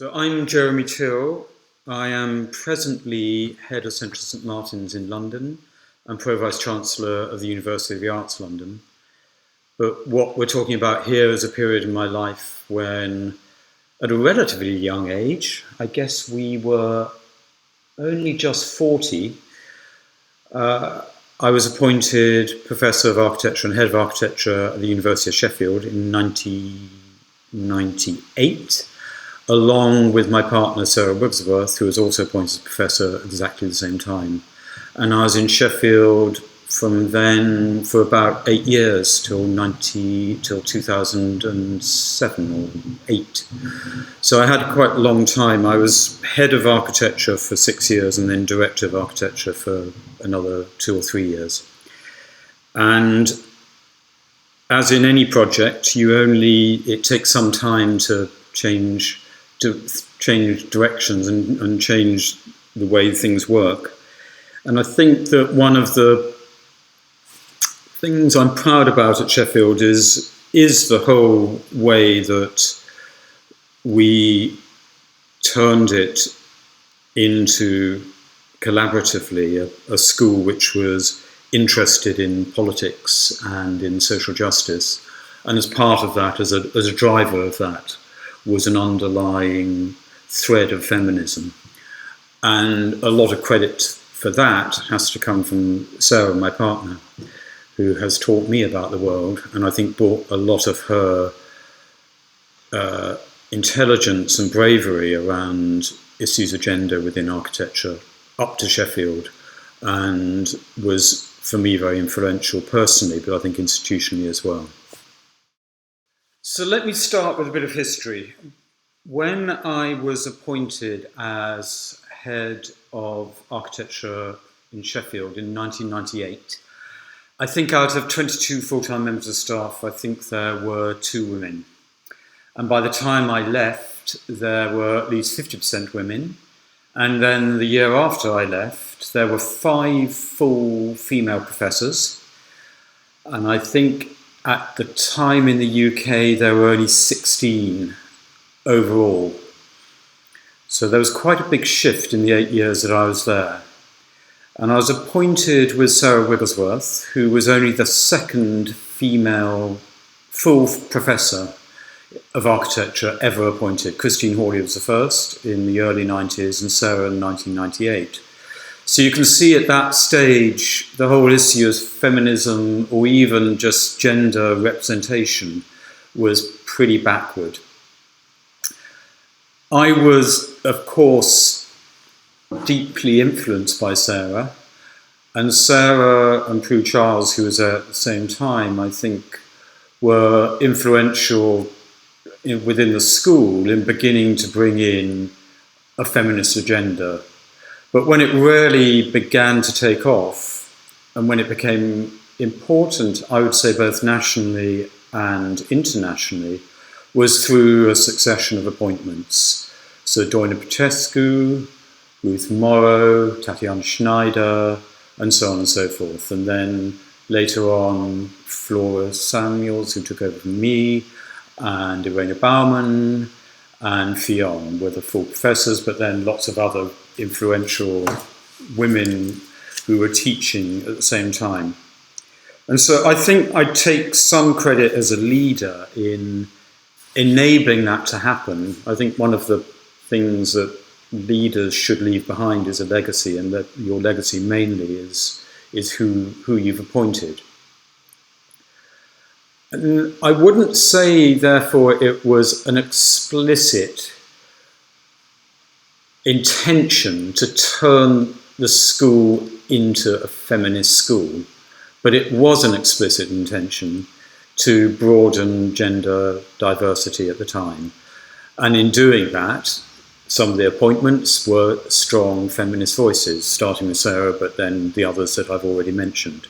So I'm Jeremy Till. I am presently head of Central St Martin's in London and Pro-Vice Chancellor of the University of the Arts London. But what we're talking about here is a period in my life when, at a relatively young age, I guess we were only just 40, I was appointed Professor of Architecture and Head of Architecture at the University of Sheffield in 1998. Along with my partner Sarah Wigglesworth, who was also appointed as Professor at exactly the same time. And I was in Sheffield from then for about 8 years till 2007 or 8. So I had quite a long time. I was head of architecture for 6 years and then director of architecture for another 2 or 3 years. And as in any project, it takes some time to change directions and change the way things work. And I think that one of the things I'm proud about at Sheffield is the whole way that we turned it into collaboratively a school which was interested in politics and in social justice. And as part of that, as a driver of that, was an underlying thread of feminism. And a lot of credit for that has to come from Sarah, my partner, who has taught me about the world, and I think brought a lot of her intelligence and bravery around issues of gender within architecture up to Sheffield, and was, for me, very influential personally, but I think institutionally as well. So let me start with a bit of history. When I was appointed as head of architecture in Sheffield in 1998, I think out of 22 full-time members of staff, I think there were 2 women. And by the time I left, there were at least 50% women. And then the year after I left, there were 5 full female professors. And I think at the time in the UK, there were only 16 overall. So there was quite a big shift in the 8 years that I was there. And I was appointed with Sarah Wigglesworth, who was only the second female full professor of architecture ever appointed. Christine Hawley was the first in the early 90s and Sarah in 1998. So you can see at that stage, the whole issue of feminism or even just gender representation was pretty backward. I was, of course, deeply influenced by Sarah, and Sarah and Prue Charles, who was there at the same time, I think, were influential within the school in beginning to bring in a feminist agenda. But when it really began to take off, and when it became important, I would say both nationally and internationally, was through a succession of appointments. So Doina Petrescu, Ruth Morrow, Tatiana Schneider, and so on and so forth. And then later on, Flora Samuels, who took over from me, and Irena Baumann, and Fionn were the full professors, but then lots of other influential women who were teaching at the same time. And so I think I take some credit as a leader in enabling that to happen. I think one of the things that leaders should leave behind is a legacy, and that your legacy mainly is who you've appointed. And I wouldn't say, therefore, it was an explicit intention to turn the school into a feminist school, but it was an explicit intention to broaden gender diversity at the time. And in doing that, some of the appointments were strong feminist voices, starting with Sarah, but then the others that I've already mentioned.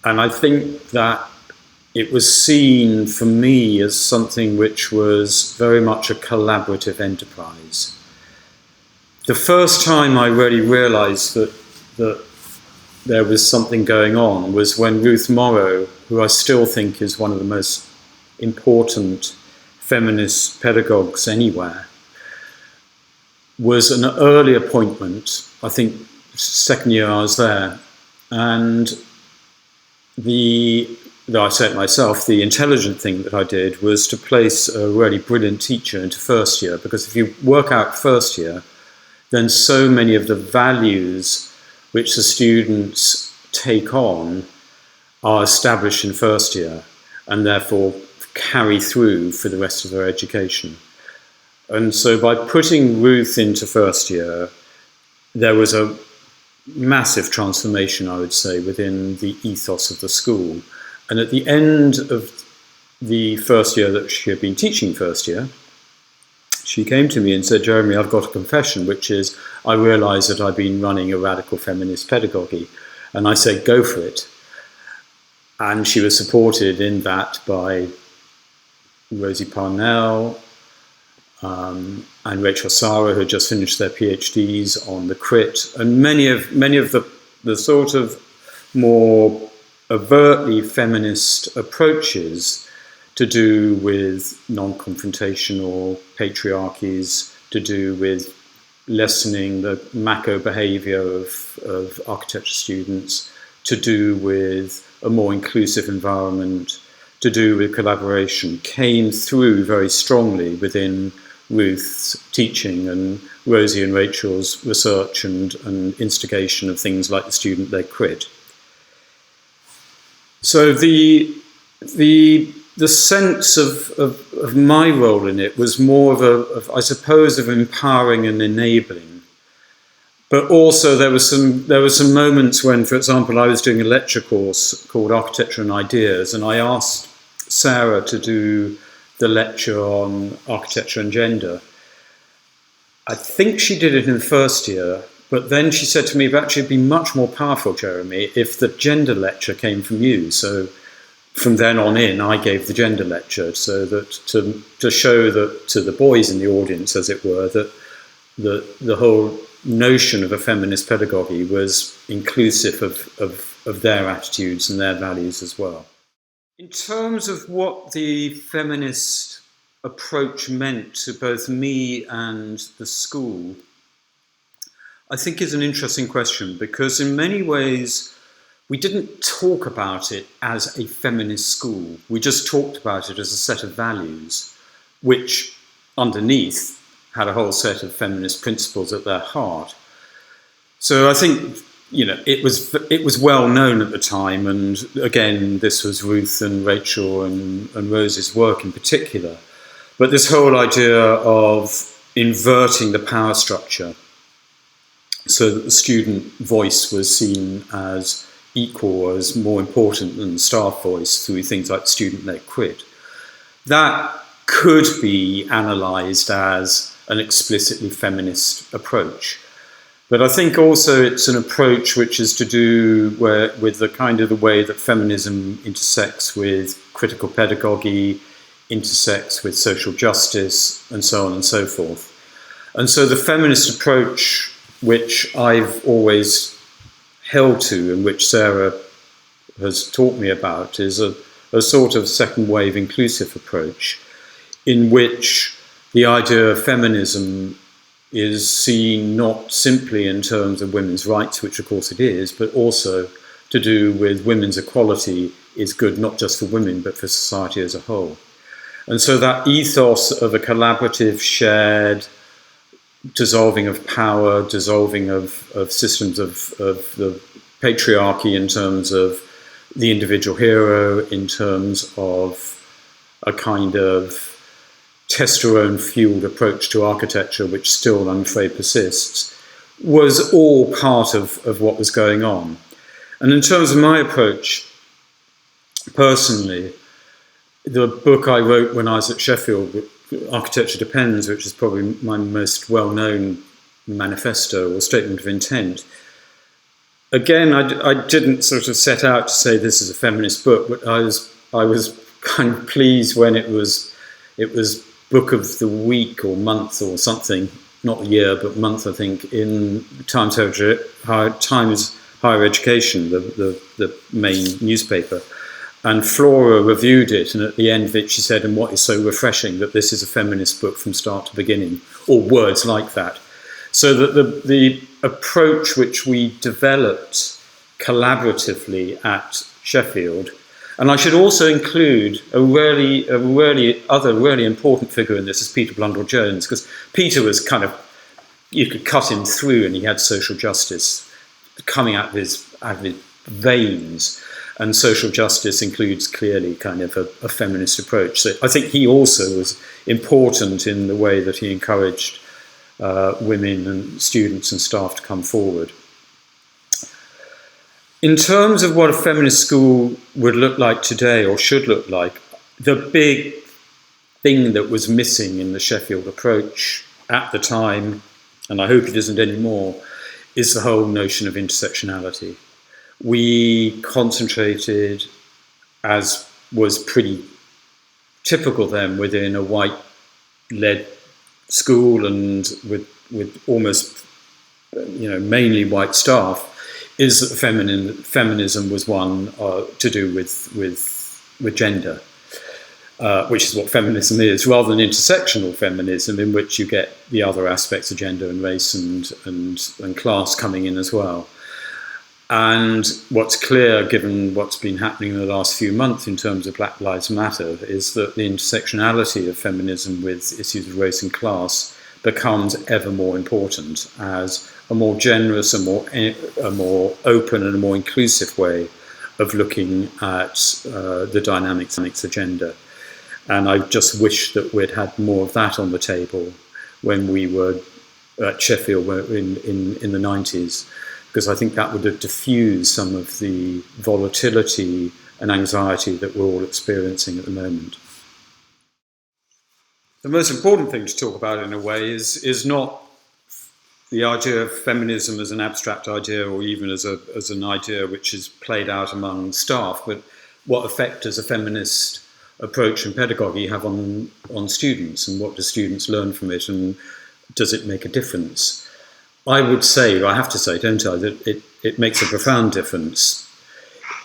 And I think that it was seen for me as something which was very much a collaborative enterprise. The first time I really realized that there was something going on was when Ruth Morrow, who I still think is one of the most important feminist pedagogues anywhere, was an early appointment. I think second year I was there, and though I say it myself, the intelligent thing that I did was to place a really brilliant teacher into first year, because if you work out first year, then so many of the values which the students take on are established in first year and therefore carry through for the rest of their education. And so by putting Ruth into first year, there was a massive transformation, I would say, within the ethos of the school. And at the end of the first year that she had been teaching first year, she came to me and said, "Jeremy, I've got a confession, which is I realised that I've been running a radical feminist pedagogy." And I said, "Go for it." And she was supported in that by Rosie Parnell and Rachel Sara, who had just finished their PhDs on the crit, and many of the sort of more overtly feminist approaches to do with non-confrontational patriarchies, to do with lessening the macho behaviour of architecture students, to do with a more inclusive environment, to do with collaboration, came through very strongly within Ruth's teaching and Rosie and Rachel's research and instigation of things like the student-led crit. So the sense of my role in it was more of I suppose, of empowering and enabling. But also there were some moments when, for example, I was doing a lecture course called Architecture and Ideas, and I asked Sarah to do the lecture on architecture and gender. I think she did it in the first year, but then she said to me, "Actually, it'd be much more powerful, Jeremy, if the gender lecture came from you." So from then on in, I gave the gender lecture, so that to show that to the boys in the audience, as it were, that the whole notion of a feminist pedagogy was inclusive of their attitudes and their values as well. In terms of what the feminist approach meant to both me and the school, I think is an interesting question, because in many ways we didn't talk about it as a feminist school. We just talked about it as a set of values, which underneath had a whole set of feminist principles at their heart. So I think, it was well known at the time, and again, this was Ruth and Rachel and Rose's work in particular. But this whole idea of inverting the power structure so that the student voice was seen as equal, as more important than the staff voice through things like student-led crit, that could be analysed as an explicitly feminist approach. But I think also it's an approach which is to do with the kind of the way that feminism intersects with critical pedagogy, intersects with social justice, and so on and so forth. And so the feminist approach, which I've always held to and which Sarah has taught me about, is a sort of second wave inclusive approach in which the idea of feminism is seen not simply in terms of women's rights, which of course it is, but also to do with women's equality is good not just for women but for society as a whole. And so that ethos of a collaborative, shared, dissolving of power, dissolving of systems of the patriarchy in terms of the individual hero, in terms of a kind of testosterone-fueled approach to architecture, which still, I'm afraid, persists, was all part of what was going on. And in terms of my approach, personally, the book I wrote when I was at Sheffield, Architecture Depends, which is probably my most well-known manifesto or statement of intent, again, I didn't sort of set out to say this is a feminist book, but I was kind of pleased when it was Book of the Week or month or something, not year but month, I think, in Times Higher Education, the main newspaper. And Flora reviewed it, and at the end of it she said, "And what is so refreshing, that this is a feminist book from start to beginning," or words like that. So that the approach which we developed collaboratively at Sheffield, and I should also include a really important figure in this is Peter Blundell-Jones, because Peter was kind of, you could cut him through and he had social justice coming out of his veins. And social justice includes clearly kind of a feminist approach. So I think he also was important in the way that he encouraged women and students and staff to come forward. In terms of what a feminist school would look like today, or should look like, the big thing that was missing in the Sheffield approach at the time, and I hope it isn't anymore, is the whole notion of intersectionality. We concentrated, as was pretty typical then, within a white-led school and with almost, mainly white staff, is that feminism was one to do with gender, which is what feminism is, rather than intersectional feminism, in which you get the other aspects of gender and race and class coming in as well. And what's clear, given what's been happening in the last few months in terms of Black Lives Matter, is that the intersectionality of feminism with issues of race and class becomes ever more important as a more generous, a more open and a more inclusive way of looking at the dynamics of gender. And I just wish that we'd had more of that on the table when we were at Sheffield in the 90s, because I think that would have diffused some of the volatility and anxiety that we're all experiencing at the moment. The most important thing to talk about, in a way, is not the idea of feminism as an abstract idea or even as an idea which is played out among staff, but what effect does a feminist approach and pedagogy have on students, and what do students learn from it, and does it make a difference? I would say, I have to say, don't I, that it makes a profound difference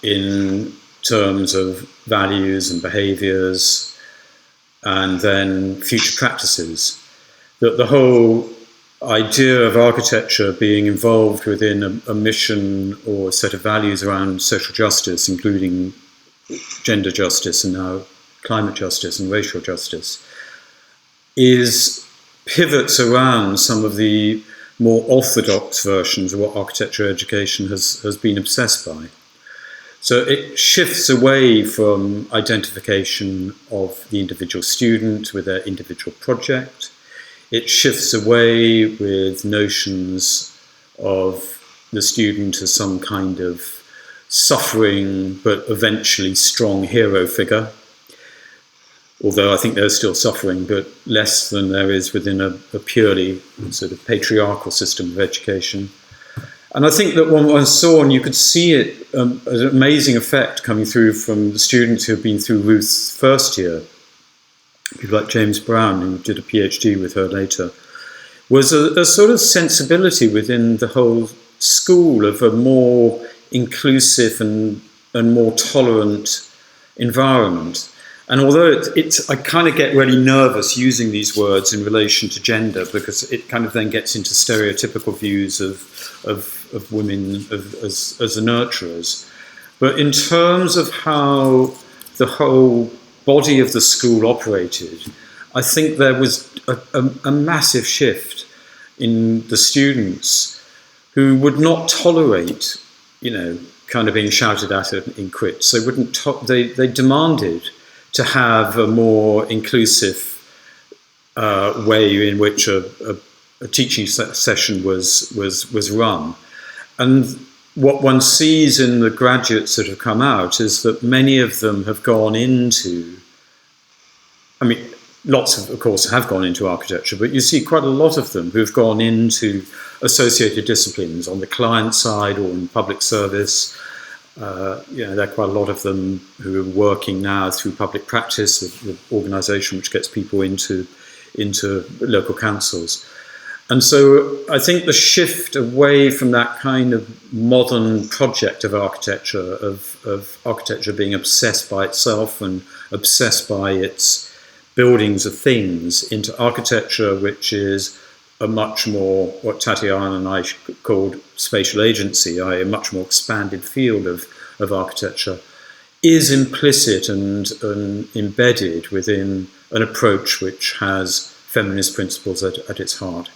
in terms of values and behaviours and then future practices. That the whole idea of architecture being involved within a mission or a set of values around social justice, including gender justice and now climate justice and racial justice, pivots around some of the more orthodox versions of what architecture education has been obsessed by. So it shifts away from identification of the individual student with their individual project. It shifts away with notions of the student as some kind of suffering but eventually strong hero figure, although I think there's still suffering, but less than there is within a purely sort of patriarchal system of education. And I think that one saw, and you could see it, an amazing effect coming through from the students who have been through Ruth's first year, people like James Brown, who did a PhD with her later, was a sort of sensibility within the whole school of a more inclusive and more tolerant environment. And although I kind of get really nervous using these words in relation to gender, because it kind of then gets into stereotypical views of women as the nurturers. But in terms of how the whole body of the school operated, I think there was a massive shift in the students who would not tolerate, kind of being shouted at in crits. They demanded to have a more inclusive way in which a teaching session was run. And what one sees in the graduates that have come out is that many of them have gone into, lots of course, have gone into architecture, but you see quite a lot of them who've gone into associated disciplines on the client side or in public service. There are quite a lot of them who are working now through public practice, the organisation which gets people into local councils. And so I think the shift away from that kind of modern project of architecture being obsessed by itself and obsessed by its buildings of things, into architecture which is a much more, what Tatiana and I called spatial agency, a much more expanded field of architecture, is implicit and embedded within an approach which has feminist principles at its heart.